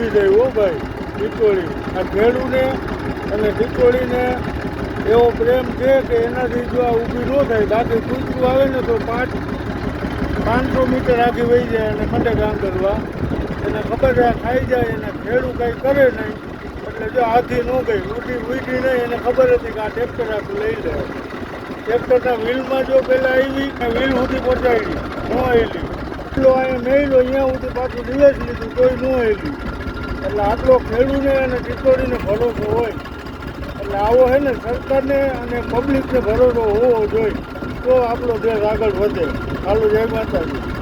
ઉભી જાય હો ભાઈ ટીટોળી. આ ખેડૂને અને ટીટોળીને એવો પ્રેમ છે કે એનાથી જો આ ઊભી ન થાય બાકી કૂતરું આવે ને તો 500 મીટર આગળ વહી જાય અને ખંડે કામ કરવા. એને ખબર છે ખાઈ જાય અને ખેડૂ કંઈ કરે નહીં. એટલે જો હાથી ન ગઈ ઉઠી નહીં એને ખબર હતી કે આ ટ્રેક્ટર આખું લઈ લે. ટ્રેક્ટરના વ્હીલમાં જો પહેલાં આવી કે વ્હીલ સુધી પહોંચાડી ન આવેલી એટલો અહીંયા મેળ્યો અહીંયા સુધી પાછું દિવસ લીધું કોઈ ન આવેલી. એટલે આટલો ખેડૂને અને ટીટોળીને ભરોસો હોય. એટલે આવો છે ને સરકારને અને પબ્લિકને ભરોસો હોવો જોઈએ તો આપણો દેશ આગળ વધે. ચાલો જય માતાજી.